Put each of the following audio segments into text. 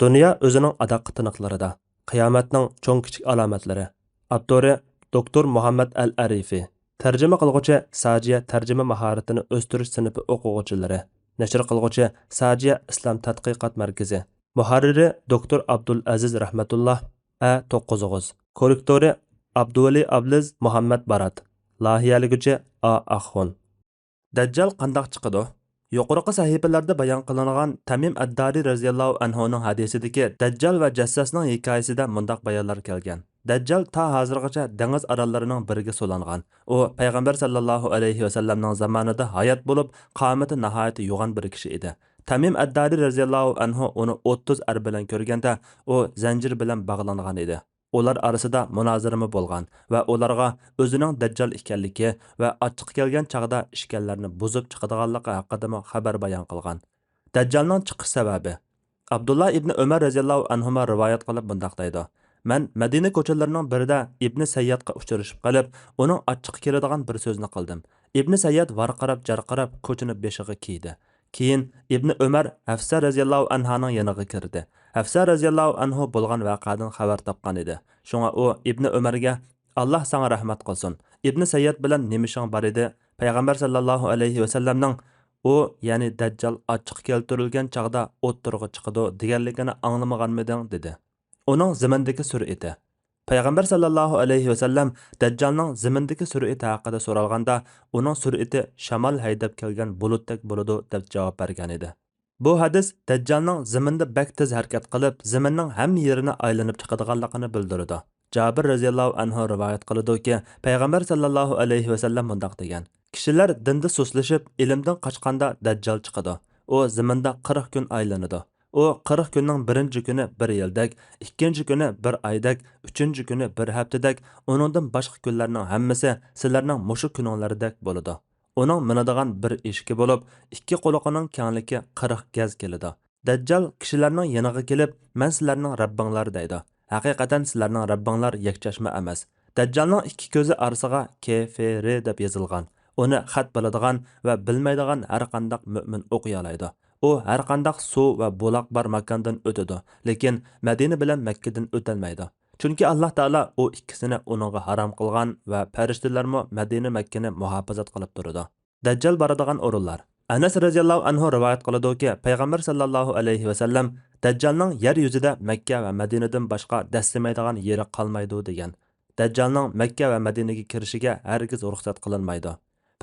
Dünya özünün adaq tınıqlarida. Qiyomatning cho'ng kichik alomatlari. Avtori Doktor Muhammad Al-Arifi. Tarjima qilguvchi Sajiya tarjima mahoratini o'stirish sinfi o'quvchilari. Nashr qilguvchi Sajiya Islom tadqiqot markazi. Muharriri Doktor Abdul Aziz Rahmatullah A9. Korrektori Abduvali Abliz Muhammad Barat. Lahiyaligüchi A Axun. Dajjal qandoq chiqadi? Yuqorqi sahifalarda bayon qilingan Tamim ad-Dari radhiyallohu anhuning hadisidagi Dajjal va Jassasning hikoyasida mundaq bayonlar kelgan. Dajjal ta hozirgacha dengiz orollarining biriga so'langan. U payg'ambar sallallohu alayhi va sallamning zamonida hayot bo'lib, qomati nihoyat yo'g'on bir kishi edi. Tamim ad-Dari radhiyallohu anhu uni 30 ar bilan ko'rganda, u zanjir bilan bog'langan edi. Ular arasida munozirimi bo'lgan va ularga o'zining dajjal ekanligi va ochiq kelgan chaqda ishkanlarni buzib chiqadiganligi haqida xabar bayon qilgan. Dajjalning chiqish sababi. Abdullah ibn Umar radhiyallohu anhuma rivoyat qilib bundoq deydi: "Men Madina ko'chalarining birida Ibn Sayyadga uchrashib qolib, uning ochiq keladigan bir so'zni qildim. Ibn Sayyad varqirab, jarqirab ko'chini beshiga kiydi. Keyin Ibn Umar Hafsa radhiyallohu anhaning yoniga kirdi. Hafsa radhiyallohu anhu bo'lgan voqeadan xabar topgan edi. Shunga u Ibn Umarga: "Alloh sana rahmat qilsin. Ibn Sayyad bilan nemishing bor edi? Payg'ambar sallallohu alayhi va sallamning u, ya'ni Dajjal ochiq keltirilgan chaqda o'ttirg'i chiqadi deganligini anglamaganmiding?" dedi. Uning zimindagi sur'ati. Payg'ambar sallallohu alayhi va sallam Dajjalning zimindagi sur'ati haqida so'ralganda, uning sur'ati shamol haydab kelgan bulutdek bo'ladi deb javob bergan edi. Bu hadis Dajjalning ziminda bak tez harakat qilib, ziminning hamma yerini aylanib chiqadiganligini bildiradi. Jabir radhiyallohu anhu rivoyat qiladi-ki, payg'ambar sallallohu alayhi va sallam mundaq degan: "Kishilar dinda so'slashib, ilmdan qochganda Dajjal chiqadi. U ziminda 40 kun aylanadi. U 40 kunning birinchi kuni bir yildak, ikkinchi kuni bir oydak, uchinchi kuni bir haftadak, uningdan boshqa kunlarning hammasi sizlarning mushu kuninglardek bo'ladi. Uning minadigan bir eshigi bo'lib, ikki quloqining kengligi 40 gaz keladi. Dajjal kishilarning yoniga kelib, "Men sizlarning Rabbinglar" deydi. Haqiqatan sizlarning Rabbinglar yakchashma emas. Dajjalning ikki ko'zi orasiga KFR deb yozilgan. Uni xat biladigan va bilmaydigan har qanday mu'min o'qiy oladi. U har qanday suv va buloq bor makondan o'tadi, lekin Madina bilan Makkadan o'tolmaydi. Chunki Alloh taolo u ikkisini uningga harom qilgan va farishtalarmo Madina Makkani muhofazat qilib turadi. Dajjal boradigan o'rinlar. Anas radhiyallohu anhu rivoyat qiladi-ki, payg'ambar sallallohu alayhi va sallam Dajjalning yer yuzida Makka va Madinadan boshqa dastimaydigan yeri qolmaydi degan. Dajjalning Makka va Madinaga kirishiga hargiz ruxsat qilinmaydi.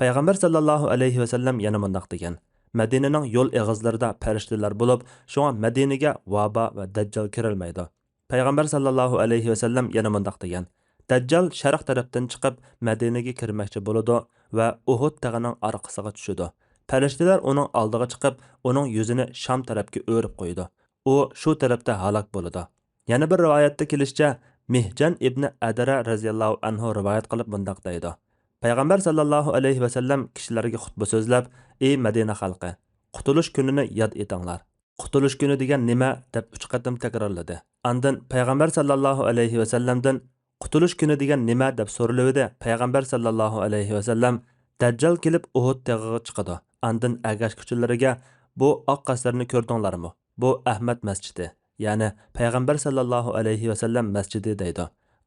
Payg'ambar sallallohu alayhi va sallam yana mundaq degan: Madinaning yo'l eg'izlarida farishtalar bo'lib, shunga Madinaga vabo va Dajjal kirilmaydi. Payg'ambar sallallohu alayhi va sallam yana mundaq degan: Dajjal sharq tarafdan chiqib Madinaga kirmoqchi bo'ladi va Uhud tog'ining orqasiga tushadi. Farishtalar uning oldiga chiqib, uning yuzini Sham tarafga o'rib qo'ydi. U shu tarafda halok bo'ladi. Yana bir rivoyatda kelishicha, Mihjan ibn Adara radhiyallohu anhu rivoyat qilib bundaq deydi: Payg'ambar sallallohu alayhi va sallam kishilarga xutba so'zlab: "Ey Madina xalqi, qutulish kunini yod etinglar." Qutulish kuni degan nima deb 3 qatim takrorladi. Ondan payg'ambar sallallohu alayhi va sallamdan qutulish kuni degan nima deb so'raldi. Payg'ambar sallallohu alayhi va sallam: Dajjal kelib Uhud tog'iga chiqadi. Ondan agash kuchilariga: "Bu oq qasrni ko'rdinglarmi? Bu Ahmad masjidi, ya'ni payg'ambar sallallohu alayhi va sallam masjidi" deydi.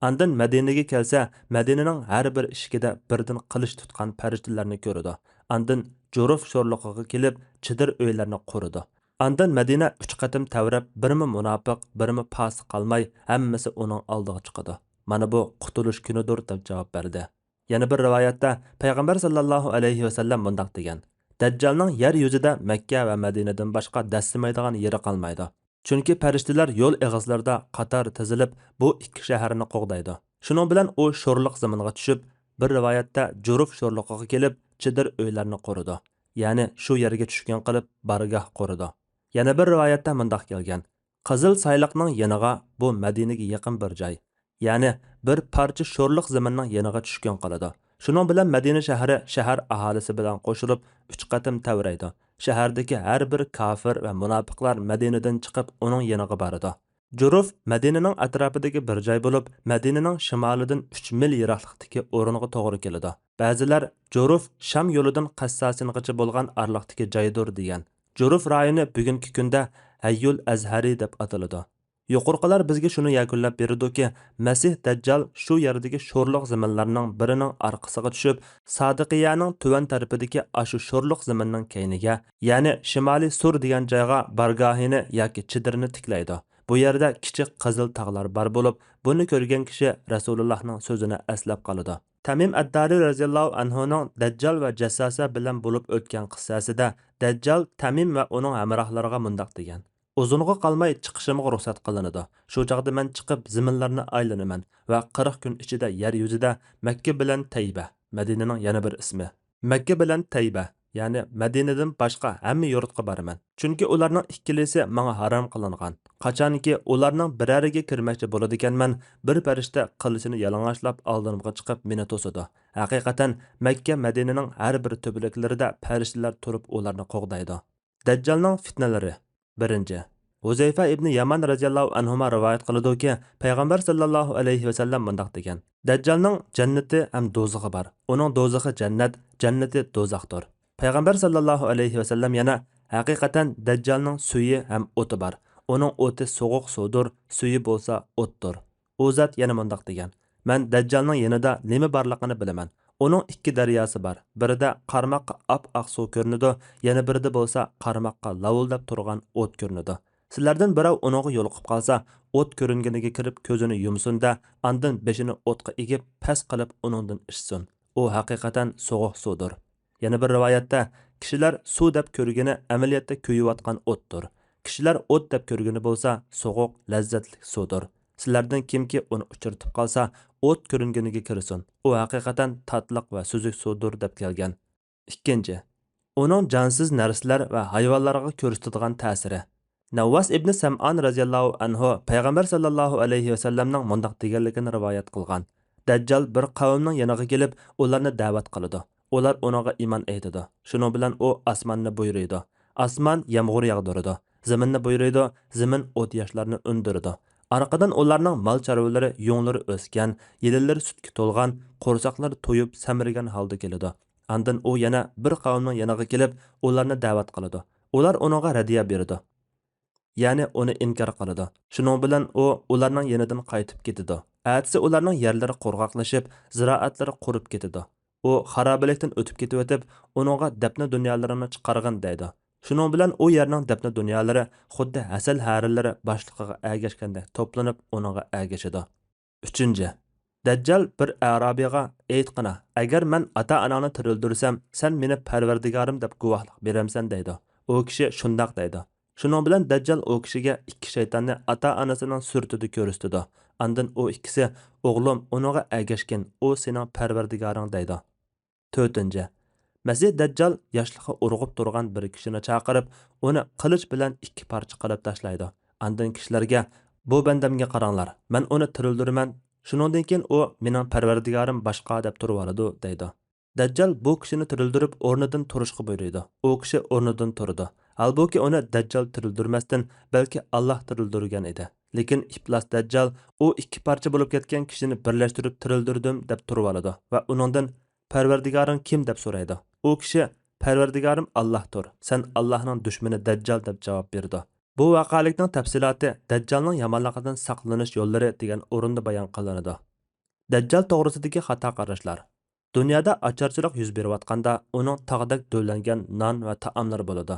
Ondan Madinaga kelsa, Madinaning har bir eshigida birdan qilich tutgan farishtalarni ko'radi. Ondan Juruf sho'rliqiga kelib, chidir uylarni quradi. Ondan Madina 3 qatim tavrab, birmi munofiq, birmi fosiq qolmay, hammasi uning oldiga chiqadi. Mana bu qutulish kunidir deb javob berdi. Yana bir rivoyatda payg'ambar sallallohu alayhi va sallam mundaq degan: Dajjalning yer yuzida Makka va Madinadan boshqa dastimaydigan yeri qolmaydi. Chunki farishtalar yo'l eg'izlarida qator tizilib bu ikki shaharni qo'g'daydi. Shuning bilan u sho'rliq zaminga tushib, bir rivoyatda Juruf sho'rliqiga kelib, chidir uylarni quradi. Ya'ni shu yerga tushgan qilib bargoh quradi. Yana bir rivoyatda mundaq kelgan: Qizil sayliqning yoniga, bu Madinaga yaqin bir joy. Ya'ni bir parcha sho'rliq zaminning yoniga tushgan qiladi. Shuning bilan Madina shahri shahar aholisi bilan qo'shilib 3 qatim tavraydi. Shahardagi har bir kafir va munofiqlar Madinadan chiqib uning yoniga boradi. Juruf Madinaning atrofidagi bir joy bo'lib, Madinaning shimolidan 3 mil yiroqlikdagi o'ringa to'g'ri keladi. Ba'zilar Juruf Sham yo'lidan Qassasingacha bo'lgan orliqdagi joydir degan. Juruf rayoni bugungi kunda Hayyul Azhari deb ataladi. Yuqorqilar bizga shuni yakunlab beridiki, Masih Dajjal shu yerdagi sho'rliq zaminlarning birining orqasiga tushib, Sodiqiyaning tuvan tarafidagi ashu sho'rliq zaminning keyniga, ya'ni Shimoliy Sur degan joyga bargohini yoki chidirini tiklaydi. Bu yerda kichik qizil tog'lar bor bo'lib, buni ko'rgan kishi Rasulullohning so'zini eslab qoladi. Tamim ad-Dari radhiyallohu anhuning Dajjal va Jassasa bilan bo'lib o'tgan qissasida Dajjal Tamim va uning hamrohlariga mundoq degan: Uzunga qolmay chiqishimga ruxsat qilinadi. Shu chaqda men chiqib ziminlarni aylanaman va 40 kun ichida yer yuzida Makka bilan Tayba, Madinaning yana bir ismi. Makka bilan Tayba, ya'ni Madinadan boshqa hamma yurtga boraman. Chunki ularning ikkilisi menga harom qilingan. Qachonki ularning birariga kirmoqchi bo'ladi ekanman, bir farishta qilichini yalang'ochlab oldimga chiqib meni to'sadi. Haqiqatan Makka Madinaning har bir to'bilaklarida farishtalar turib ularni qo'g'daydi. Dajjalning fitnalari. 1. Huzayfa ibn Yaman radhiyallohu anhuma rivoyat qiladi-ki, payg'ambar sallallohu alayhi va sallam bundoq degan: Dajjalning jannati ham do'zaxi bor. Uning do'zaxi jannat, jannati do'zaxdir. Payg'ambar sallallohu alayhi va sallam yana: haqiqatan Dajjalning suyi ham o'ti bor. Uning o'ti so'g'uq suvdir, suyi bo'lsa o'tdir. U zot yana bundoq degan: men Dajjalning yanida nima borligini bilaman. Uning ikki daryosi bor. Birida qarmoqqa ap-oq suv ko'rinadi, yana birida bo'lsa qarmoqqa lavuldab turgan o't ko'rinadi. Sizlardan birov uningga yo'liqib qolsa, o't ko'ringaniga kirib ko'zini yumsin-da, andin beshini o'tga egib, past qilib uningdan ichsin. U haqiqatan so'g'uq suvdir. Yana bir rivoyatda kishilar suv deb ko'rgani amaliyotda kuyayotgan o'tdir. Kishilar o't deb ko'rgani bo'lsa, so'g'uq, lazzatli suvdir. Sizlardan kimki uni uchirtib qolsa, o't ko'ringaniga kirsin. U haqiqatan tatliq va suzuk suvdir deb kelgan. 2. Uning jonsiz narsalar va hayvonlarga ko'rsatadigan ta'siri. Navvas ibn Sam'an radhiyallohu anhu payg'ambar sallallohu alayhi va sallamning mundoq deganligini rivoyat qilgan: Dajjal bir qavmning yoniga kelib, ularni da'vat qiladi. Ular uninga iymon etadi. Shuning bilan u osmonni buyuradi. Osmon yomg'ir yog'diradi. Zaminni buyuradi, zamin o't yoshlarni undiradi. Arqadan ularning mol chorvalari, yo'nlari o'sgan, yilillari sutga to'lgan, qo'rsoqlari to'yib samirgan holda keladi. Andan u yana bir qavmning yoniga kelib, ularni da'vat qiladi. Ular uninga radiya beradi. Ya'ni uni inkor qiladi. Shuning bilan u ularning yonidan qaytib ketadi. Atsi ularning yerlari qurg'oqlashib, ziroatlari qurib ketadi. U xarobalikdan o'tib ketib o'tib, uninga dafna dunyolarini chiqargan deydi. Shuning bilan u yerning dafna dunyolari xuddi asal harilari boshliqiga agashganda to'planib uninga agashadi. 3. Dajjal bir arabiyga aytqina: agar men ota-onani tirildirsam, sen meni parvardigorim deb guvohlik beramsan deydi. U kishi shundoq deydi. Shuning bilan Dajjal u kishiga ikki shaytonni ota-onasining surtida ko'rsatdi. Andan u ikkisi: o'g'lim, uninga agashgin, u sening parvardigoring deydi. 4. Masih Dajjal yoshlikqa urg'ib turgan bir kishini chaqirib, uni qilich bilan ikki parcha qilib tashlaydi. Andan kishilarga: bu bandamga qaranglar, men uni tirildirman. Shuningdan keyin u mening parvardigorim boshqa deb turib oladi deydi. Dajjal bu kishini tirildirib o'rnidan turishga buyurdi. U kishi o'rnidan turdi. Halbuki uni Dajjal tirildirmasdan balki Alloh tirildirgan edi. Lekin iflos Dajjal u ikki parcha bo'lib ketgan kishini birlashtirib tirildirdim deb turib oladi va uningdan Parvardigoring kim deb so'raydi. U kishi: Parvardigorim Allohdir. Sen Allohning dushmani Dajjal deb javob berdi. Bu voqealikning tafsiloti Dajjalning yomonligidan saqlanish yo'llari degan o'rinda bayon qilinadi. Dajjal to'g'risidagi xato qarashlar. Dunyoda ocharchilik yuz berayotganda uning tog'dak do'llangan non va taomlar bo'ladi.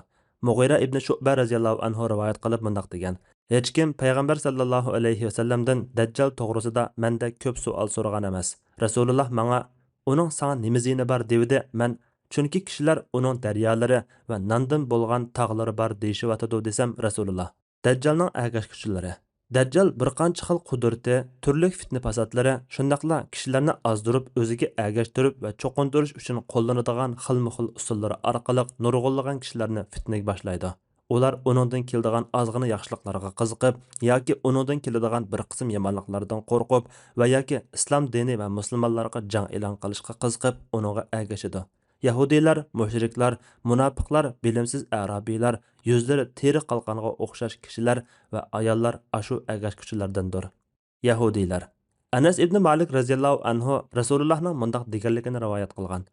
Mughira ibn Shu'ba radhiyallohu anhu rivoyat qilib bundoq degan: hech kim payg'ambar sallallohu alayhi va sallamdan Dajjal to'g'risida menda ko'p savol so'ragan emas. Rasululloh menga uning sana nima zini bor dedi. Men chunki kishilar uning daryolari va nondan bo'lgan tog'lari bor deyishyotadi desam, Rasululloh: Dajjalning agashkuchilari. Dajjal bir qancha xil qudrati, turli fitna fasadlari, shundaqla kishilarni ozdirib, o'ziga agashtirib va cho'qintirish uchun qo'llanadigan xilma-xil usullari orqali nurg'unlagan kishilarni fitnaga boshlaydi. Ular uningdan keladigan ozg'ina yaxshiliklarga qiziqib yoki uningdan keladigan bir qism yomonliklardan qo'rqib va yoki islom dini va musulmonlarga jang e'lon qilishga qiziqib uningga agashadi. Yahudiylar, mushriklar, munofiqlar, bilimsiz arabiylar, yuzlari teri qalqanga o'xshash kishilar va ayollar ashu agashkuchilardandir. Yahudiylar. Anas ibn Malik radhiyallohu anhu Rasulullohning mundoq deganligini rivoyat qilgan: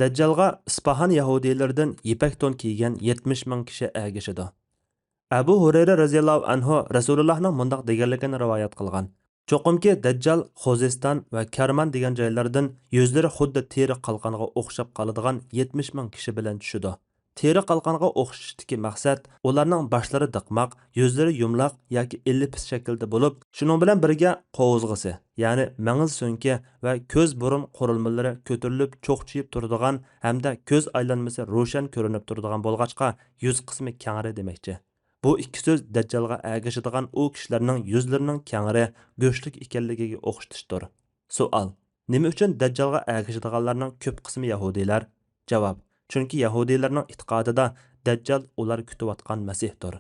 Dajjalga Ispahan yahudiylaridan ipak to'n kiygan 70 ming kishi agashadi. Abu Hurayra radhiyallohu anhu Rasulullohning mundoq deganligini rivoyat qilgan. Cho'qimki Dajjal Xuzeston va Karman degan joylardan yuzlari xuddi teri qalqoniga o'xshab qoladigan 70 ming kishi bilan tushidi. Teri qalqoniga o'xshishdagi maqsad ularning boshlari diqmoq, yuzlari yumloq yoki ellipis shaklda bo'lib, shuning bilan birga qovuzg'isi, ya'ni mang'iz so'nki va ko'z burun qurilmalari ko'tarilib cho'qchiyib turadigan hamda ko'z aylanmasi ro'shan ko'rinib turadigan bo'lg'achqa yuz qismi kengri demakchi. Bu ikki so'z Dajjalga ergashadigan u kishilarning yuzlarining kengri, go'shtlik ekanligiga o'xshatishdir. Savol: nima uchun Dajjalga ergashadiganlarning ko'p qismi yahudiylar? Javob: chunki yahudiylarning e'tiqodida Dajjal ular kutayotgan masihdir.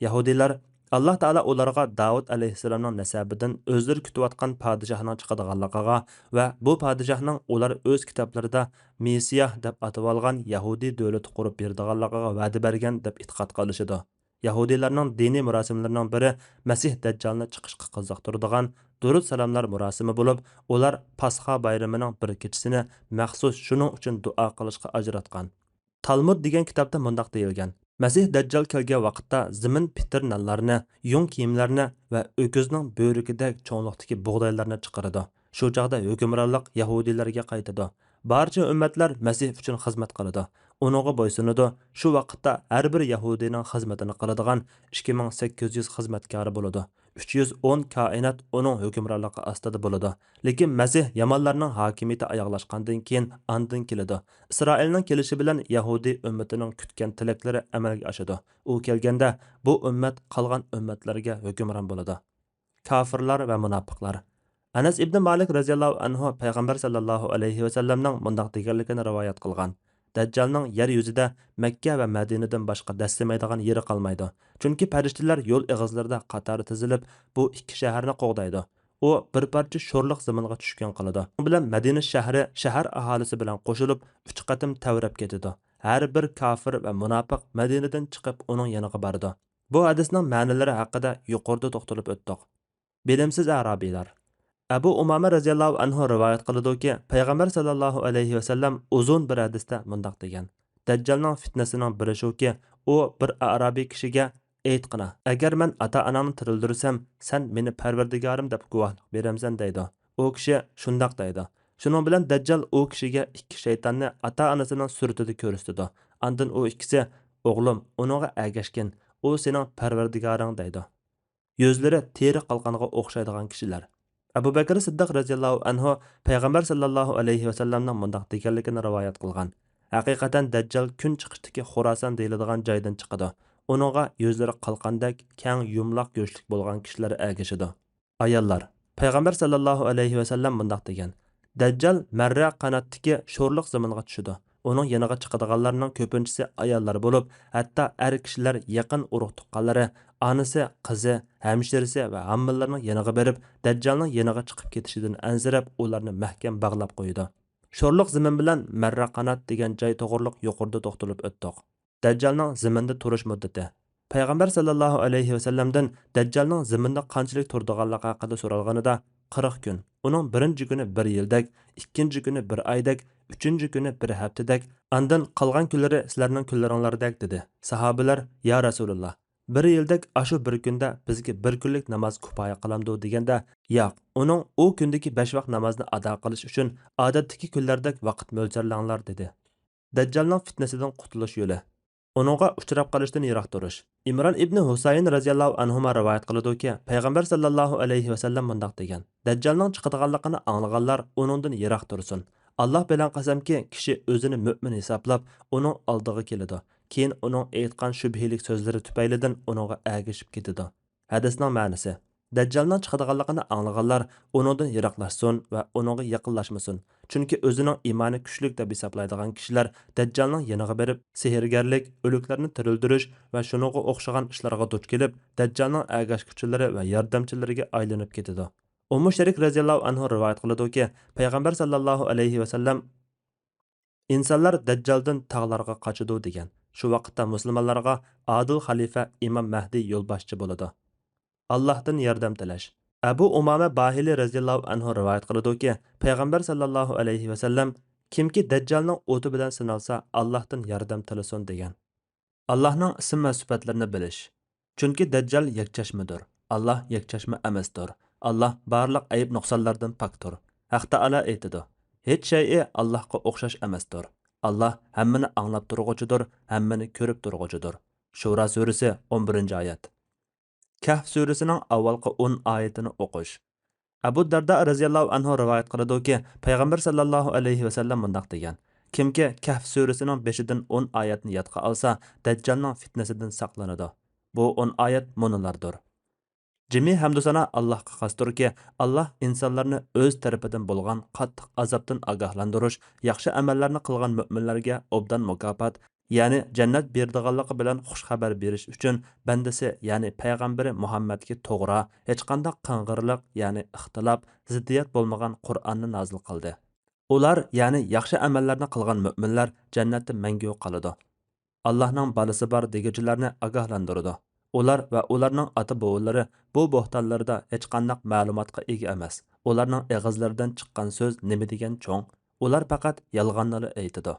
Yahudiylar Alloh taolo ularga Davud alayhissalomning nasabidan o'zlari kutayotgan podshohning chiqadiganligiga va bu podshohning ular o'z kitoblarida Mesiyah deb atab olgan Yahudiy davlati qurib beradiganligiga va'da bergan deb e'tiqod qilishidi. Yahudiylarning diniy murosimlarining biri Masih Dajjalni chiqishga qiziqtiradigan durud salomlar murosimi bo'lib, ular Pasxa bayramining bir kechasini maxsus shuning uchun duo qilishga ajratgan. Talmud degan kitobda mundaq deyilgan: Masih Dajjal kelgan vaqtda zimin pitir nallarni, yung kiyimlarni va o'kizning bo'rikidek cho'nliqdagi bug'doylarni chiqaradi. Shu chaqda hukmronlik Yahudiylarga qaytadi. Barcha ummatlar Masih uchun xizmat qiladi. Uningga bo'ysunadi. Shu vaqtda har bir Yahudining xizmatini qiladigan 2800 xizmatkori bo'ladi. 310 koinot uning hukmronligi ostida bo'ladi. Lekin Masih yomonlarning hokimiyati oyoqlashgandan keyin andin keladi. Isroilning kelishi bilan Yahudi ummatining kutgan tilaklari amalga oshadi. U kelganda bu ummat qolgan ummatlarga hukmron bo'ladi. Kofirlar va munofiqlar. Anas ibn Malik radhiyallohu anhu payg'ambar sallallohu alayhi va sallamning mundaq deganligini rivoyat qilgan: Dajjalning yer yuzida Makka va Madinadan boshqa dastamaydigan yeri qolmaydi. Chunki farishtalar yo'l ig'izlarida qatori tizilib, bu ikki shaharni qo'g'daydi. U bir parcha sho'rliq zaminga tushgan qiladi. Bu bilan Madina shahri shahar aholisi bilan qo'shilib 3 qatim tavrab ketadi. Har bir kofir va munofiq Madinadan chiqib uning yoniga bordi. Bu hadisning ma'nolari haqida yuqorida to'xtalib o'tdik. Bilimsiz arabiylar. Abu Umama radhiyallohu anhu rivoyat qiladi-ki, payg'ambar sallallohu alayhi va sallam uzun bir hadisda mundaq degan: Dajjalning fitnasining biri shuki, u bir arabiy kishiga aytqina, agar men ata-onamni tirildirsam, sen meni Parvardigorim deb guvohlik beramsan deydi. U kishi shundoq deydi. Shuning bilan Dajjal u kishiga ikki shaytonni ata-onasining suratida ko'rsatdi. Ondan u ikkisi: "O'g'lim, uningga ergashgin, u sening Parvardigoring" deydi. Yuzlari teri qalqoniga o'xshaydigan kishilar. Abu Bakr Siddiq radhiyallohu anhu payg'ambar sallallohu alayhi va sallamning mundaq deganligini rivoyat qilgan: Haqiqatan Dajjal kun chiqishdagi Xorason deyiladigan joydan chiqadi. Uningga yuzlari qalqandek, keng yumloq go'shtlik bo'lgan kishilar ergashadi. Ayollar. Payg'ambar sallallohu alayhi va sallam mundaq degan: Dajjal marra qanotdagi sho'rliq zaminga tushadi. Uning yoniga chiqadiganlarning ko'pinchisi ayollar bo'lib, hatto er kishilar yaqin urug' tuqqanlari, onasi, qizi, hamshirisi va hammalarning yoniga berib, Dajjalning yoniga chiqib ketishidan ansirab, ularni mahkam bog'lab qo'ydi. Sho'rliq zamin bilan marra qanot degan joy to'g'riliq yuqorida to'xtalib o'tdik. Dajjalning zaminda turish muddati. Payg'ambar sallallohu alayhi va sallamdan Dajjalning zaminda qanchalik turadiganligi haqida so'ralganida 40 kun. Uning birinchi kuni 1 yildak, ikkinchi kuni 1 oydak, uchinchi kuni 1 haftadak, andan qolgan kunlari sizlarning kunlaringlardek dedi. Sahobalar: "Ya Rasululloh, 1 yildak ashu bir kunda bizga 1 kunlik namoz kifoya qilamdi" deganda, "Yo'q, uning u kundagi 5 vaqt namozni ado qilish uchun odatdagi kunlardek vaqt mo'ljallanlar" dedi. Dajjalning fitnasidan qutulish yo'li. Uningga uchrab qolishdan yiroq turish. Imron ibn Husayn radhiyallohu anhu rivoyat qiladi-ki, payg'ambar sallallohu alayhi va sallam mundaq degan: Dajjalning chiqadiganligini anglaganlar uningdan yiroq tursin. Alloh bilan qasamki, kishi o'zini mu'min hisoblab, uning oldiga keladi. Keyin uning aytgan shubhilik so'zlari tufaylidan uningga ergashib ketadi. Hadisning ma'nosi: Dajjalning chiqadiganligini anglaganlar uningdan yiroqlashsin va uningga yaqinlashmasin. Chunki o'zining iymoni kuchli deb hisoblaydigan kishilar Dajjalning yoniga berib, sehrgarlik, o'liklarni tirildirish va shuningga o'xshagan ishlarga duch kelib, Dajjalning ergashuvchilari va yordamchilariga aylanib ketadi. Ummu Sharik radhiyallohu anhu rivoyat qiladi-ki, payg'ambar sallallohu alayhi va sallam insonlar Dajjaldan tog'larga qochadi degan. Shu vaqtda musulmonlarga adil xalifa Imom Mahdi yo'lboshchi bo'ladi. Allohdan yordam tilash. Abu Umama Bahili radhiyallohu anhu rivoyat qiladi-ki, payg'ambar sallallohu alayhi va sallam kimki Dajjalning o'ti bilan sinalsa, Allohdan yordam tilasin degan. Allohning ism va sifatlarini bilish. Chunki Dajjal yakchashmadir. Allah yakchashma emasdir. Allah barliq ayib nuqsonlardan pakdir. Haq Taala aytadi: "Hech shay'i Allohga o'xshash emasdir. Allah hammani anglab turg'uchidir, hammani ko'rib turg'uchidir." Shura surasi 11-oyat. Kahf surasining avvalgi 10 oyatini o'qish. Abu Darda radhiyallohu anhu rivoyat qiladi-ki, payg'ambar sallallohu alayhi vasallam mundaq degan: Kimki Kahf surasining 5dan 10 oyatni yodga olsa, Dajjalning fitnasidan saqlanadi. Bu 10 oyat munolardir. Jimi hamdu sana Allohga xosdirki, Allah insonlarni o'z tarafidan bo'lgan qattiq azobdan ogohlantirish, yaxshi amallarni qilgan mu'minlarga obdan mukofot, ya'ni jannat berdiganligi bilan xush xabar berish uchun bandasi, ya'ni payg'ambari Muhammadga to'g'ri, hech qanday qing'irlik, ya'ni ixtilof, ziddiyat bo'lmagan Qur'onni nozil qildi. Ular, ya'ni yaxshi amallarni qilgan mu'minlar jannatda mangu qoladi. Allohning balasi bor deguchilarni ogohlantirdi. Ular va ularning ota-bovalari bu bo'htonlarda hech qanday ma'lumotga ega emas. Ularning og'izlaridan chiqqan so'z nima degan cho'ng, ular faqat yolg'onni aytadi.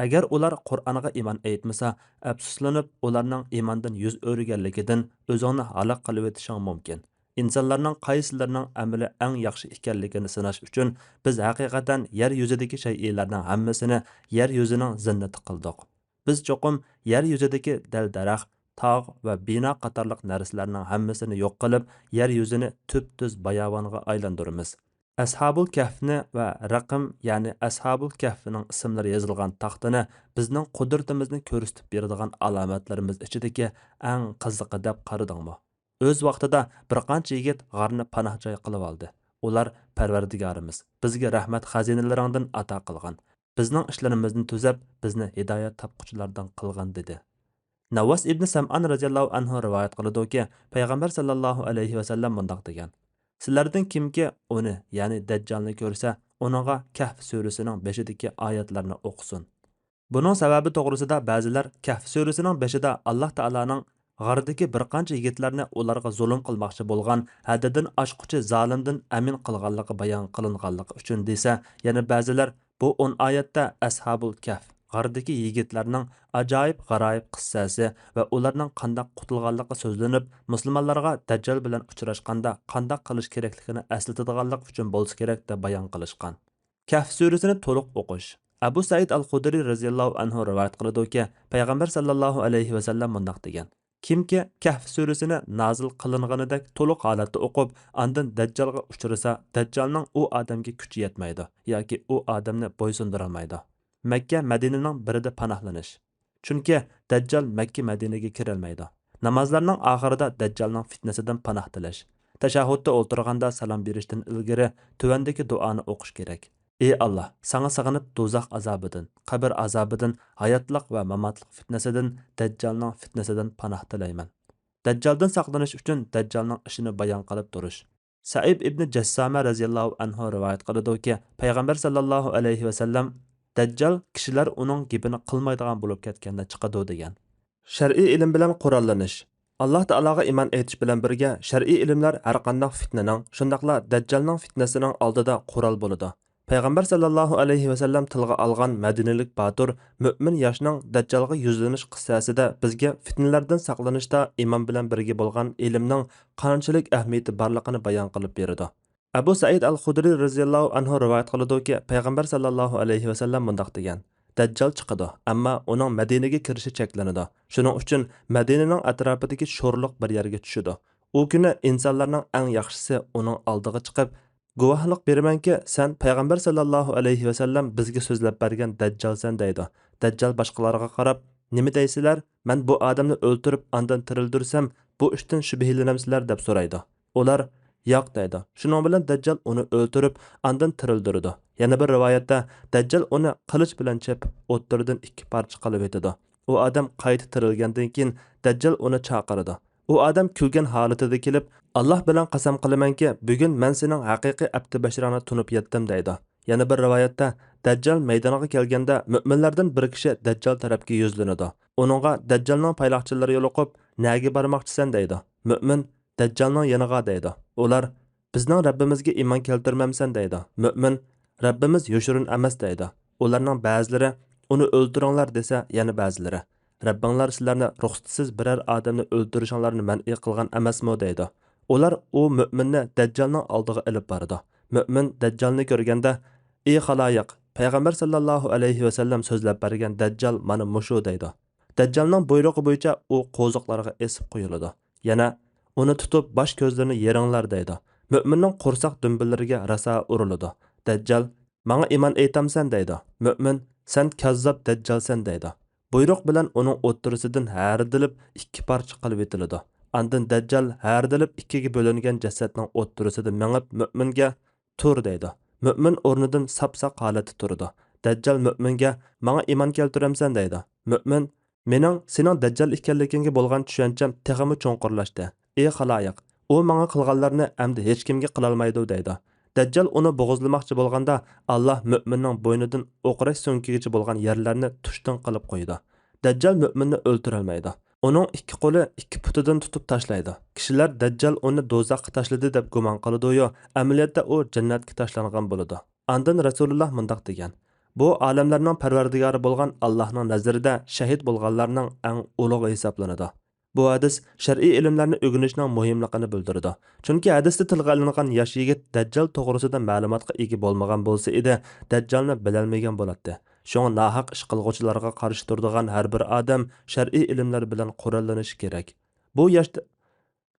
Agar ular Qur'onga iymon aytmasa, afsuslanib ularning iymondan yuz o'rganligidan o'zingni halok qilib etishing mumkin. İnsanlarning qaysilarining amali eng yaxshi ekanligini sinash uchun biz haqiqatan yer yuzidagi shaylarning hammasini yer yuzining zinnati qildik. Biz cho'qim yer yuzidagi dal-daraxt, tog' va bino qatorliq narsalarning hammasini yo'q qilib, yer yuzini tub-tuz bayovonga aylantiramiz. Ashabul Kahfni va raqam, ya'ni Ashabul Kahfning ismlari yozilgan taxtini bizning qudratimizni ko'rsatib beradigan alomatlarimiz ichidagi eng qiziqi deb qaradingmi? O'z vaqtida bir qancha yigit g'arni panoh joy qilib oldi. Ular Parvardigorimiz bizga rahmat xazinalaringdan ato qilgan. Bizning ishlarimizni tuzab, bizni hidoyat topquchilardan qilgan dedi. Navvas ibn Sam'an radhiyallohu anhu rivoyat qiladi-ki, payg'ambar sallallohu alayhi vasallam mundaq degan: Sizlardan kimki uni, ya'ni Dajjalni ko'rsa, uningga Kahf surasining 5idagi oyatlarni o'qisin. Buning sababi to'g'risida ba'zilar Kahf surasining 5ida Alloh taolaning g'ardagi bir qancha yigitlarni ularga zulm qilmoqchi bo'lgan haddidan oshquchi zolimdan amin qilganligi bayon qilinganligi uchun desa, yana ba'zilar bu 10 oyatda Ashabul Kahf g'ardagi yigitlarning ajoyib g'aroyib qissasi va ularning qanday qutulganligi so'zlanib, musulmonlarga Dajjal bilan uchrashganda qanday qilish kerakligini eslatadiganlik uchun bo'lsa kerak deb bayon qilishgan. Kahf surasini to'liq o'qish. Abu Said al-Khudri radhiyallohu anhu rivoyat qiladi-ki, payg'ambar sallallohu alayhi vasallam mundaq degan: Kimki Kahf surasini nozil qilinganidek to'liq holatda o'qib, ondan Dajjalga uchrasa, Dajjalning u odamga kuchi yetmaydi yoki u odamni bo'ysundira olmaydi. Makka Madinaning birida panohlanish. Chunki Dajjal Makka Madinaga kira olmaydi. Namozlarning oxirida Dajjalning fitnasidan panoh tilash. Tashahhudda o'tirganda salom berishdan ilgari tuvandagi duoni o'qish kerak. Ey Allah, sana sığınıp do'zax azobidan, qabr azobidan, hayotliq va mamotliq fitnasidan, Dajjalning fitnasidan panoh tilayman. Dajjaldan saqlanish uchun Dajjalning ishini bayon qilib turish. Saib ibn Jassama radhiyallohu anhu rivoyat qiladi-ki, payg'ambar sallallohu alayhi vasallam Dajjal kishilar uning gapini qilmaydigan bo'lib ketganda chiqadi degan. Shar'iy ilm bilan qurollanish. Alloh taologa iymon etish bilan birga shar'iy ilmlar har qanday fitnaning, shundaqla Dajjalning fitnasining oldida qurol bo'ladi. Payg'ambar sallallohu alayhi vasallam tilga olgan Madinalik Batur mu'min yoshning Dajjalga yuzlanish qissasida bizga fitnalardan saqlanishda iymon bilan birga bo'lgan ilmning qanchalik ahamiyati borligini bayon qilib berdi. Abu Said al-Khudri radhiyallohu anhu rivoyat qiladi-ki, payg'ambar sallallohu alayhi vasallam mundaq degan: Dajjal chiqadi, ammo uning Madinaga kirishi cheklanadi. Shuning uchun Madinaning atrofidagi sho'rliq bir yerga tushadi. U kuni insonlarning eng yaxshisi uning oldiga chiqib, guvohlik beramanki, sen payg'ambar sallallohu alayhi vasallam bizga so'zlab bergan Dajjalsan deydi. Dajjal boshqalarga qarab, nima deysizlar? Men bu odamni o'ltirib, ondan tirildirsam, bu ishdan shubhilanamsizlar deb so'raydi. Ular yo'q deydi. Shuning bilan Dajjal uni o'ltirib, ondan tirildirdi. Yana bir rivoyatda Dajjal uni qilich bilan chepib, o'ttirdan ikki parcha qilib etadi. U odam qayta tirilgandan keyin Dajjal uni chaqirdi. U odam kulgan holatida kelib, Alloh bilan qasam qilamanki, bugun men sening haqiqiy abdi basharani tunib yetdim deydi. Yana bir rivoyatda Dajjal maydoniga kelganda mu'minlardan bir kishi Dajjal tarafga yuzlanadi. Uningga Dajjalning payloqchilari yo'liqib, "Nega bormoqchisan?" deydi. Mu'min Dajjalning yoniga deydi. Ular "Bizning Rabbimizga iymon keltirmamsan" deydi. Mu'min "Rabbimiz yoshirin emas" deydi. Ularning ba'zilari "Uni o'ldiringlar" desa, yana ba'zilari Rabbinglar sizlarni ruxsatsiz biror odamni o'ldirishinglarni man'iy qilgan emasmi deydi. Ular u mo'minni Dajjalning oldiga ilib bordi. Mo'min Dajjalni ko'rganda, "Ey xaloyiq, payg'ambar sallallohu alayhi va sallam so'zlab bergan Dajjal mana mushu" deydi. Dajjalning buyrug'i bo'yicha u qo'ziqlarga esib qo'yiladi. Yana uni tutib bosh ko'zlarini yeringlar deydi. Mo'minning qo'rsoq dumbillariga rasa uriladi. Dajjal "Menga iymon aytamsan" deydi. Mo'min "Sen kazzob Dajjalsan" deydi. Buyruq bilan uning o'ttirisidan hardilib ikki parcha qilib etiladi. Andin Dajjal hardilib ikkiga bo'lingan jasadning o'ttirisida mengib mo'minga tur deydi. Mo'min o'rnidan sapsaq holatda turdi. Dajjal mo'minga "Menga iymon keltiramsan" deydi. Mo'min "Mening sening Dajjal ekanligingga bo'lgan tushuncham texmi cho'nqurlashdi. Ey xaloyiq, u menga qilganlarni endi hech kimga qilolmaydi" deydi. Dajjal uni bo'g'izlamoqchi bo'lganda Alloh mo'minning bo'ynidan o'qrash so'nkigacha bo'lgan yerlarni tushdan qilib qo'ydi. Dajjal mo'minni o'ltirolmaydi. Uning ikki qo'li ikki putidan tutib tashlaydi. Kishilar Dajjal uni do'zaxga tashladi deb gumon qiladi-yu, amaliyotda u jannatga tashlangan bo'ladi. Ondan Rasululloh mundaq degan: "Bu olamlarning parvardigori bo'lgan Allohning nazarida shahid bo'lganlarning eng ulug'i hisoblanadi." Bu hadis shar'iy ilmlarni o'rganishning muhimligini bildiradi. Chunki hadisda tilga olingan yosh yigit Dajjal to'g'risida ma'lumotga ega bo'lmagan bo'lsa edi, Dajjalni bilolmagan bo'ladi. Shunga nahaq ish qilguvchilarga qarshi turadigan har bir odam shar'iy ilmlar bilan qurollanishi kerak.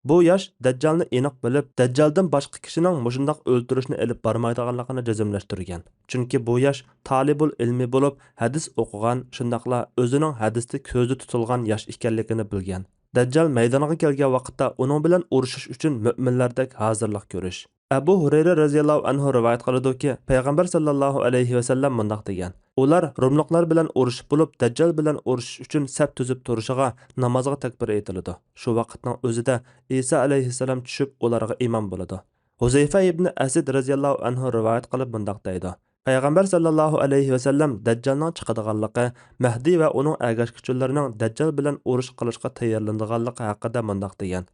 Bu yosh Dajjalni aniq bilib, Dajjaldan boshqa kishining mushundoq o'ltirishni ilib bormaydiganligini jazmlashtirgan. Chunki bu yosh talibul ilmi bo'lib, hadis o'qigan, shundaqla o'zining hadisda ko'zi tutilgan yosh ekanligini bilgan. Dajjal maydoniga kelgan vaqtda uning bilan urushish uchun mo'minlardek hozirlik ko'rish. Abu Hurayra radhiyallohu anhu rivoyat qiladi-ki, payg'ambar sallallohu alayhi va sallam mundaq degan: "Ular rumliqlar bilan urushib bo'lib, Dajjal bilan urushish uchun saf tuzib turishiga namozga takbir aytiladi. Shu vaqtning o'zida Isa alayhissalom tushib, ularga imom bo'ladi." Huzayfa ibn Asid radhiyallohu anhu rivoyat qilib mundaq deydi: Payg'ambar sallallohu alayhi va sallam Dajjalning chiqadiganligi, Mahdi va uning ergashuvchilarining Dajjal bilan urush qilishga tayyorlanadiganligi haqida mundaq degan: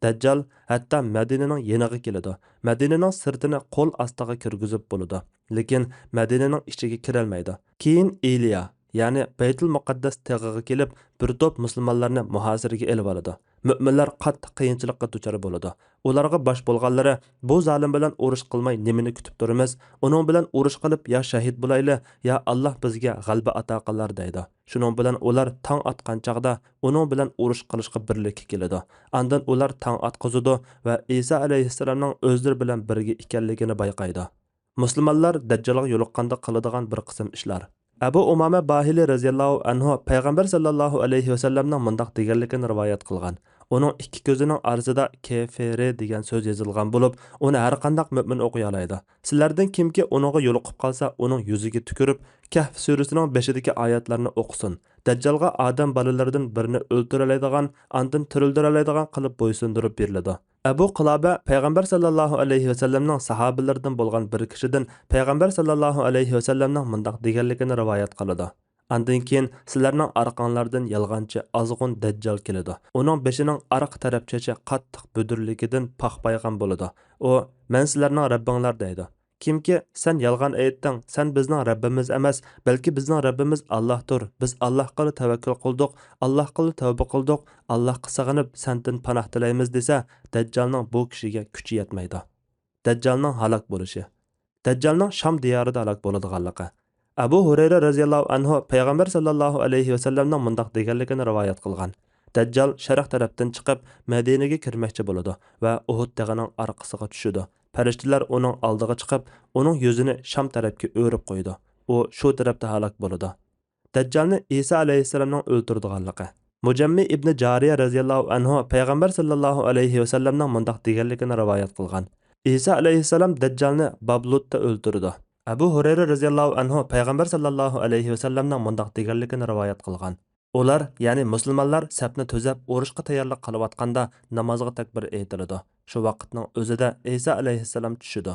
Dajjal hatto Madinaning yeniga keladi. Madinaning sirtini qo'l ostiga kirgizib bo'ladi, lekin Madinaning ichiga kirolmaydi. Keyin Iliya, ya'ni Baytul Muqaddas tag'iga kelib, bir to'p musulmonlarni muhosiraga elib oladi. Mu'minlar qattiq qiyinchilikqa duchor bo'ladi. Ularga bosh bo'lganlari bu zolim bilan urush qilmay nimani kutib turamiz? Uning bilan urush qilib ya shahid bo'layli, ya Alloh bizga g'alaba ato qilar deydi. Shuning bilan ular tong atgan chaqda uning bilan urush qilishga birlikka keladi. Andan ular tong atqizadi va Isa alayhissalomning o'zlari bilan birga ekanligini bayqaydi. Musulmonlar Dajjalga yo'liqqanda qiladigan bir qism ishlar. Abu Umama Bahili radhiyallohu anhu payg'ambar sallallohu alayhi va sallamning mundaq deganligini rivoyat qilgan. Uning ikki ko'zining orasida kafiri degan so'z yozilgan bo'lib, uni har qanday mu'min o'qiy oladi. Sizlardan kimki uningga yo'liqib qolsa, uning yuziga tükürib, Kahf surasining 5-dagi oyatlarni o'qisin. Dajjalga odam bolalaridan birini o'ldiroladigan, andin tirildiroladigan qilib bo'ysundirib beriladi. Abu Qiloba payg'ambar sallallohu alayhi va sallamning sahobalaridan bo'lgan bir kishidan payg'ambar sallallohu alayhi va sallamning mundaq deganligini rivoyat qiladi. Andan keyin sizlarning orqanglardan yolg'onchi azg'un Dajjal keladi. Uning beshining orqa tarafchacha qattiq budirligidan paxbaygan bo'ladi. U "Men sizlarning Rabbinglar" deydi. Kimki "Sen yolg'on aytding, sen bizning Rabbimiz emas, balki bizning Rabbimiz Allohdir. Biz Allohga tavakkul qildik, Allohga tavba qildik, Allohga sig'inib sendan panoh tilaymiz" desa, Dajjalning bu kishiga kuchi yetmaydi. Dajjalning halok bo'lishi. Dajjalning Sham diyorida halok bo'ladiganligi. Abu Hurayra radhiyallohu anhu payg'ambar sallallohu alayhi va sallamning mundaq deganligini rivoyat qilgan. Dajjal sharq tarafdan chiqib Madinaga kirmoqchi bo'ladi va Uhud tog'ining orqasiga tushadi. Farishtalar uning oldiga chiqib, uning yuzini Sham tarafga o'rib qo'ydi. U shu tarafda halok bo'ladi. Dajjalni Isa alayhissalomning o'ldirdiganligi. Mujammi ibn Jariya radhiyallohu anhu payg'ambar sallallohu alayhi va sallamning mundaq deganligini rivoyat qilgan. Isa alayhissalom Dajjalni Bablutda o'ldirdi. Abu Hurayra radhiyallohu anhu payg'ambar sallallohu alayhi va sallamning mundaq deganligini rivoyat qilgan. Ular, ya'ni musulmonlar safni to'zab urushga tayyorlik qilayotganda namozga takbir aytiladi. Shu vaqtning o'zida Isa alayhissalom tushidi.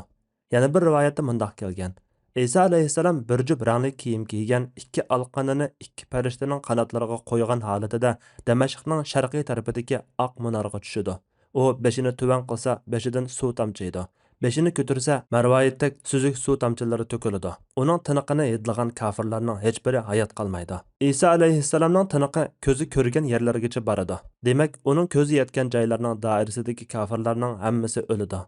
Yana bir rivoyatda mundaq kelgan. Isa alayhissalom bir jup rangli kiyim kiygan, ikki olqanini ikki farishtaning qanotlariga qo'ygan holatida Damashqning sharqiy tarafidagi oq minorga tushidi. U beshini tuvan qilsa, beshidan suv tomchiydi. Beshini ko'tarsa, marvoyatdek suzuk suv tomchilari to'kiladi. Uning tiniqini hidlagan kofirlarning hech biri hayot qolmaydi. Isa alayhissalomning tiniqi ko'zi ko'rgan yerlargacha boradi. Demak, uning ko'zi yetgan joylarning doirasidagi kofirlarning hammasi o'ladi.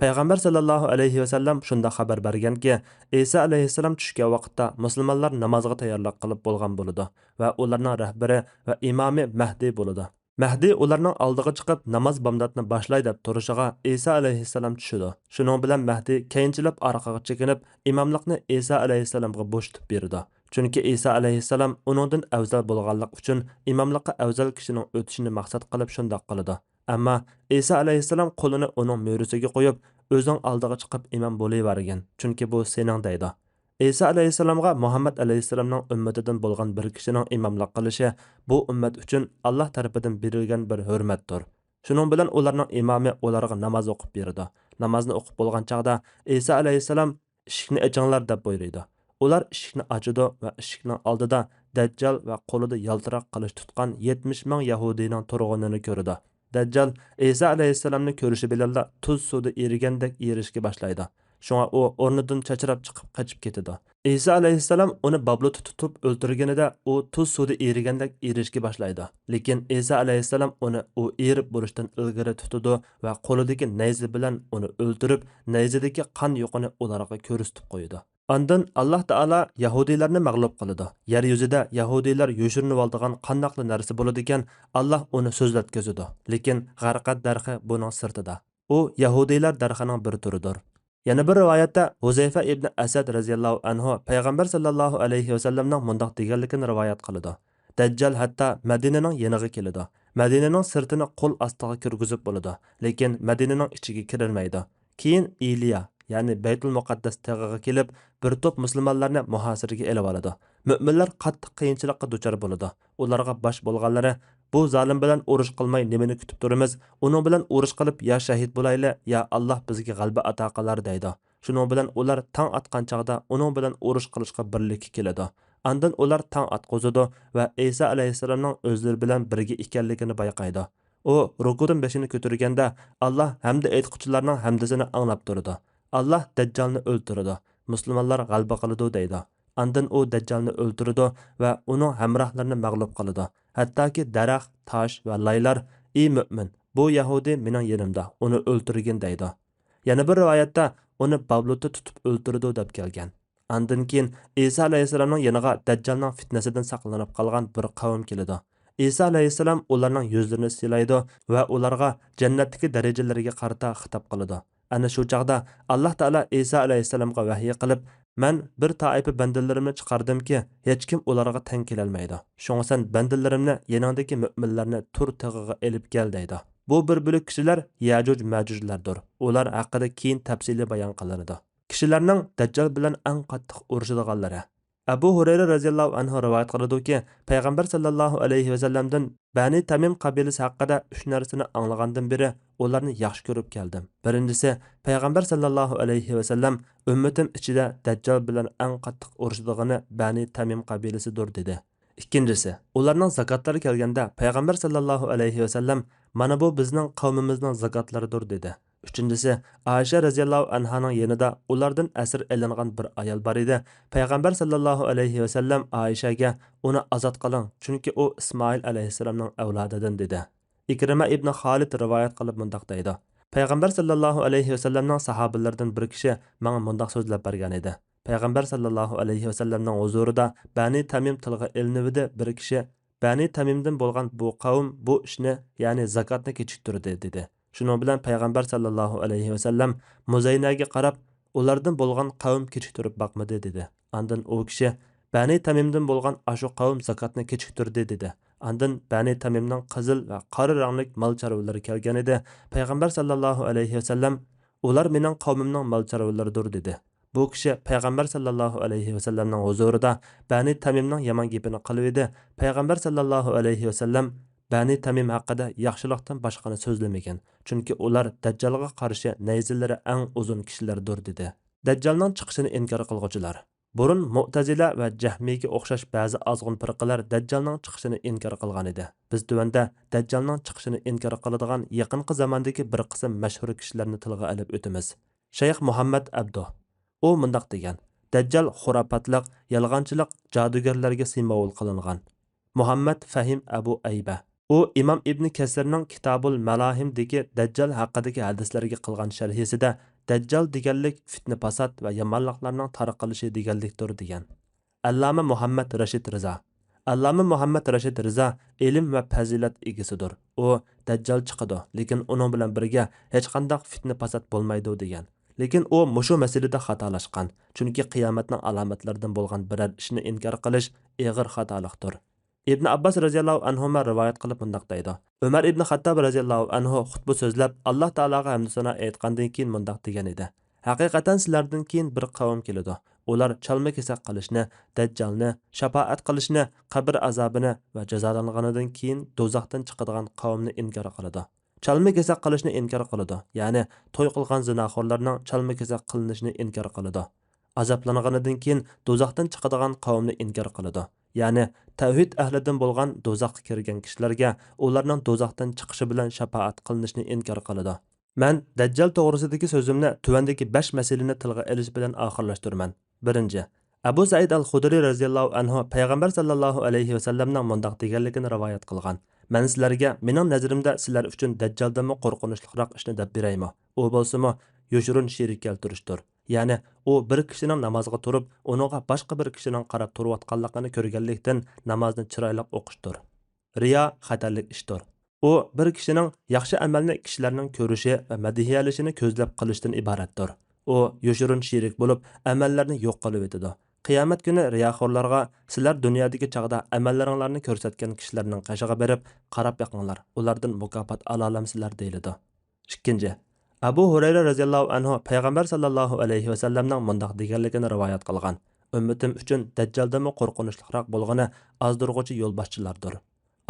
Payg'ambar sallallohu alayhi vasallam shunda xabar berganki, Isa alayhissalom tushgan vaqtda musulmonlar namozga tayyorlik qilib bo'lgan bo'ladi va ularning rahbari va imomi Mahdi bo'ladi. Mahdi ularning oldiga chiqib namoz bomdodni boshlay deb turishiga Isa alayhissalom tushidi. Shuning bilan Mahdi keyinchilab orqaga chekinib, imomlikni Isa alayhissalomga bo'shatib berdi. Chunki Isa alayhissalom uningdan afzal bo'lganlik uchun imomlikqa afzal kishining o'tishini maqsad qilib shundoq qiladi. Ammo Isa alayhissalom qo'lini uning mo'risiga qo'yib, o'zing oldiga chiqib imom bo'lavergan. Chunki bu sening deydi. İsa alayhissalomga Muhammad alayhissalomning ummatidan bo'lgan bir kishining imomlik qilishi bu ummat uchun Alloh tarafidan berilgan bir hurmatdir. Shuning bilan ularning imomi ularga namoz o'qib berdi. Namozni o'qib bo'lgan chaqda İsa alayhissalom eshikni ochinglar deb buyurdi. Ular eshikni ochdi va eshikning oldida Dajjal va qo'lida yaltiroq qilich tutgan 70 ming yahudiyning turg'unini ko'rdi. Dajjal İsa alayhissalomni ko'rishi bilan tuz suvda erigandek erishga boshlaydi. Şuna o o'rnidan chachrab chiqib qochib ketadi. İsa alayhissalom uni babluta tutib o'ldirganida u tuz suvda erigandek erishga boshlaydi. Lekin İsa alayhissalom uni u erib bo'lishdan ilgari tutadi va qo'lidagi nayza bilan uni o'ldirib, nayzadagi qon yo'qini ularga ko'rsatib qo'ydi. Ondan Alloh taolo Yahudiylarni mag'lub qiladi. Yer yuzida Yahudiylar yoshirinib oldigan qandoqli narsa bo'ladi ekan, Alloh uni so'zlatkazadi. Lekin G'arqat darxi buning sirtida. U Yahudiylar darxining bir turidir. Yana bir rivoyatda Huzayfa ibn Asad radhiyallohu anhu payg'ambar sallallohu alayhi vasallamning mundoq deganligini rivoyat qiladi. Dajjal hatto Madinaning yeniga keladi. Madinaning sirtini qo'l ostiga kirgizib bo'ladi, lekin Madinaning ichiga kirilmaydi. Keyin Iliya, ya'ni Baytul Muqaddas tag'iga kelib, bir to'p musulmonlarni muhosiraga elib oladi. Mu'minlar qattiq qiyinchilikqa duchor bo'ladi. Ularga bosh bo'lganlari bu zolim bilan urush qilmay nimani kutib turamiz? Uning bilan urush qilib ya shahid bo'layli, ya Alloh bizga g'alaba ato qilar deydi. Shuning bilan ular tong atgan chaqda uning bilan urush qilishga birlikka keladi. Andan ular tong atqozadi va Isa alayhissalomning o'zlari bilan birga ekanligini bayqaydi. U rukudan beshini ko'targanda Alloh hamda aytquchilarning hamdasini anglab turadi. Alloh Dajjalni o'ldiradi. Musulmonlar g'alaba qiladi deydi. Andan u Dajjalni o'ldiradi va uning hamrohlarini mag'lub qiladi. Hattoki daraxt, tosh va laylar, "Ey mu'min, bu Yahudi mening yenimda, uni o'ldirgin" deydi. Yana bir rivoyatda uni babluta tutib o'ldirdi deb kelgan. Andan keyin Isa alayhissalomning yoniga Dajjalning fitnasidan saqlanib qolgan bir qavm keladi. Isa alayhissalom ularning yuzlarini silaydi va ularga jannatdagi darajalarga qarata xitob qiladi. Ana shu chaqda Alloh taolo Isa alayhissalomga vahiy qilib, "Men bir toifa bandalarimni chiqardimki, hech kim ularga teng kelolmaydi. Shunga sen bandalarimni, yaningdagi mu'minlarni tur tig'iga elib kel" deydi. Bu bir bo'lik kishilar Yajuj Majujlardir. Ular haqida keyin tafsili bayon qilinadi. Kishilarning Dajjal bilan eng qattiq urishadiganlari. Abu Hurayra radhiyallohu anhu rivoyat qiladi-ki, payg'ambar sallallohu alayhi vasallamdan Bani Tamim qabilasi haqida 3 narsani anglagandan beri ularni yaxshi ko'rib keldim. Birinchisi, payg'ambar sallallohu alayhi vasallam ummatim ichida Dajjal bilan eng qattiq urishadiganini Bani Tamim qabilasidir dedi. Ikkinchisi, ularning zakotlari kelganda payg'ambar sallallohu alayhi vasallam mana bu bizning qavmimizning zakotlaridir dedi. Üçüncüsü, Ayşe radhiyallohu anhaning yanida ulardan asir elingan bir ayol bor edi. Payg'ambar sallallohu alayhi va sallam Ayşaga uni azod qiling, chunki u Ismoil alayhissalomning avlodidan dedi. Ikrima ibn Xolid rivoyat qilib mundaq deydi. Payg'ambar sallallohu alayhi va sallamning sahobalaridan bir kishi menga mundaq so'zlab bergan edi. Payg'ambar sallallohu alayhi va sallamning huzurida Bani Tamim tilga ilinibdi bir kishi Bani Tamimdan bo'lgan bu qavm bu ishni, ya'ni zakotni kechiktirdi dedi. Shuning bilan payg'ambar sallallohu alayhi va sallam Muzaynaga qarab, ulardan bo'lgan qavm kechiktirib boqmadi dedi. Andan u kishi Bani Tamimdan bo'lgan ashu qavm zakotni kechiktirdi dedi. Andan Bani Tamimning qizil va qora ranglik mol chorvalari kelgan edi. Payg'ambar sallallohu alayhi va sallam ular mening qavmimning mol chorvalaridir dedi. Bu kishi payg'ambar sallallohu alayhi va sallamning huzurida Bani Tamimning yomon gapini qilib edi. Payg'ambar sallallohu alayhi va sallam Bani Tamim haqida yaxshilikdan boshqani so'zlamagan. Chunki ular Dajjalga qarshi nayzalari eng uzun kishilardir dedi. Dajjalning chiqishini inkor qilguvchilar. Burun Mu'tazila va Jahmiyga o'xshash ba'zi azg'un firqalar Dajjalning chiqishini inkor qilgan edi. Biz tuvanda Dajjalning chiqishini inkor qiladigan yaqinqi zamondagi bir qism mashhur kishilarni tilga olib o'tamiz. Shayx Muhammad Abdu. U mundaq degan: Dajjal xurofotliq, yolg'onchilik, jodugarlarga simvol qilingan. Muhammad Fahim Abu Ayba. U Imom Ibn Kasirning Kitabul Malahimdagi Dajjal haqidagi hadislarga qilgan sharhisida Dajjal deganlik fitna fasod va yomonliklarning tarqalishi deganlikdir degan. Allama Muhammad Rashid Riza. Allama Muhammad Rashid Riza ilm va fazilat egasidir. U Dajjal chiqadi, lekin uning bilan birga hech qanday fitna fasod bo'lmaydi degan. Lekin u mushu masalada xatolashgan, chunki qiyomatning alomatlaridan bo'lgan biror ishni inkor qilish og'ir xatolikdir. Ibn Abbas radhiyallohu anhu rivoyat qilib mundaq deydi: Umar ibn Xattob radhiyallohu anhu xutba so'zlab Alloh taologa hamd sano aytgandan keyin mundaq degan edi: Haqiqatan sizlardan keyin bir qavm keladi. Ular chalma kesak qilishni, dajjalni, shafaat qilishni, qabr azobini va jazolanganidan keyin do'zaxdan chiqadigan qavmni inkor qiladi. Chalma kesak qilishni inkor qiladi, ya'ni to'y qilgan zinoxorlarning chalma kesak qilinishini inkor qiladi. Azoblanganidan keyin do'zaxdan chiqadigan qavmni inkor qiladi. Ya'ni tavhid ahlidan bo'lgan do'zaxga kirgan kishilarga ularning do'zaxdan chiqishi bilan shafaat qilinishni inkor qiladi. Men Dajjal to'g'risidagi so'zimni tuvandagi 5 masalani tilga olish bilan oxirlashtiraman. Birinchi, Abu Said al-Xudri radhiyallohu anhu payg'ambar sallallohu alayhi va sallamning mundaq deganligini rivoyat qilgan: Men sizlarga mening nazarimda sizlar uchun Dajjaldan qo'rqinchliroq ishni deb beraymi? U bo'lsa-mu yoshurun sherik keltirishdir. Ya'ni u bir kishining namozga turib, uningga boshqa bir kishining qarab turayotganligini ko'rganlikdan namozni chiroyli o'qishdir. Riyo xatarlik ishdir. U bir kishining yaxshi amalni kishilarning ko'rishi va madhiyalashini ko'zlab qilishdan iboratdir. U yoshurun sherik bo'lib, amallarni yo'q qilib etadi. Qiyomat kuni riyoxorlarga sizlar dunyodagi chaqda amallaringlarni ko'rsatgan kishilarning qashiga berib, qarab boqinglar, ulardan mukofot ola olamsizlar deyiladi. Ikkinchi, Abu Hurayra radhiyallohu anhu payg'ambar sallallohu alayhi va sallamning mundaq deganligini rivoyat qilgan: Ummatim uchun Dajjaldan qo'rqinchliroq bo'lgani ozdirg'uvchi yo'lboshchilardir.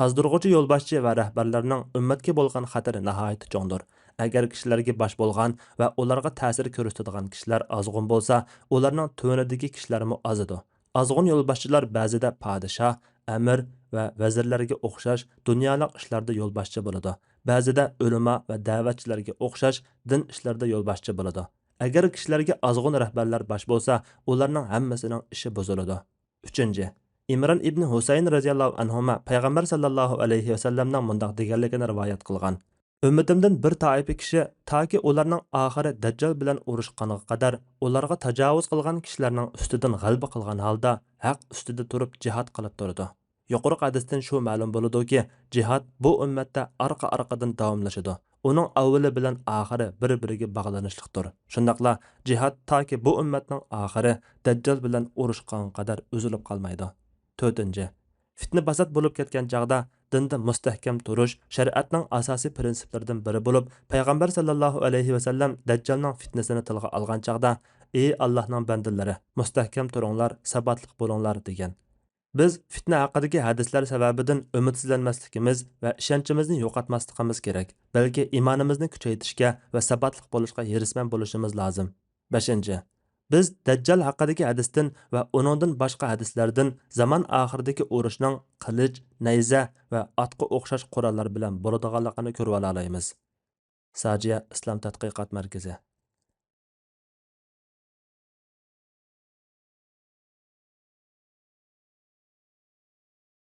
Ozdirg'uvchi yo'lboshchi va rahbarlarning ummatga bo'lgan xatari nihoyat cho'ngdir. Agar kishilarga bosh bo'lgan va ularga ta'sir ko'rsatadigan kishilar ozg'un bo'lsa, ularning to'nidagi kishilarmi ozidi. Ozg'un yo'lboshchilar ba'zida podshoh, amir va vazirlarga o'xshash dunyolik ishlarda yo'lboshchi bo'ladi. Ba'zida ulamo va da'vatchilarga o'xshash din ishlarida yo'lboshchi bo'ladi. Agar kishilarga ozg'un rahbarlar bosh bo'lsa, ularning hammasining ishi buziladi. Uchinchi, Imron ibn Husayn radhiyallohu anhu payg'ambar sallallohu alayhi va sallamning mundaq deganligini rivoyat qilgan: Ummatimdan bir toifa kishi toki ularning oxiri Dajjal bilan urushqaniga qadar ularga tajovuz qilgan kishilarning ustidan g'alaba qilgan holda haq ustida turib jihad qilib turdi. Yuqori hadisdan shu ma'lum bo'ladi-ki, jihad bu ummatda orqa-orqadan davomlashadi. Uning avvali bilan oxiri bir-biriga bog'lanishliqdir. Shundaqla jihad toki bu ummatning oxiri Dajjal bilan urushqan qadar uzilib qolmaydi. 4. Fitna fasod bo'lib ketgan chaqda dinda mustahkam turish shariatning asosiy prinsiplaridan biri bo'lib, payg'ambar sallallohu alayhi va sallam Dajjalning fitnasini tilga olgan chaqda: "Ey Allohning bandalari, mustahkam turinglar, sabatliq bo'linglar" degan. Biz fitna haqidagi hadislar sababidan umidsizlanmasligimiz va ishonchimizni yo'qotmasligimiz kerak. Balki iymonimizni kuchaytirishga va sabatliq bo'lishga hirismand bo'lishimiz lozim. 5. Biz Dajjal haqidagi hadisdan va uningdan boshqa hadislardan zamon oxiridagi urushning qilich, nayza va otga o'xshash qurollar bilan bo'ladiganligini ko'rib olaymiz. Sajiya Islom tadqiqot markazi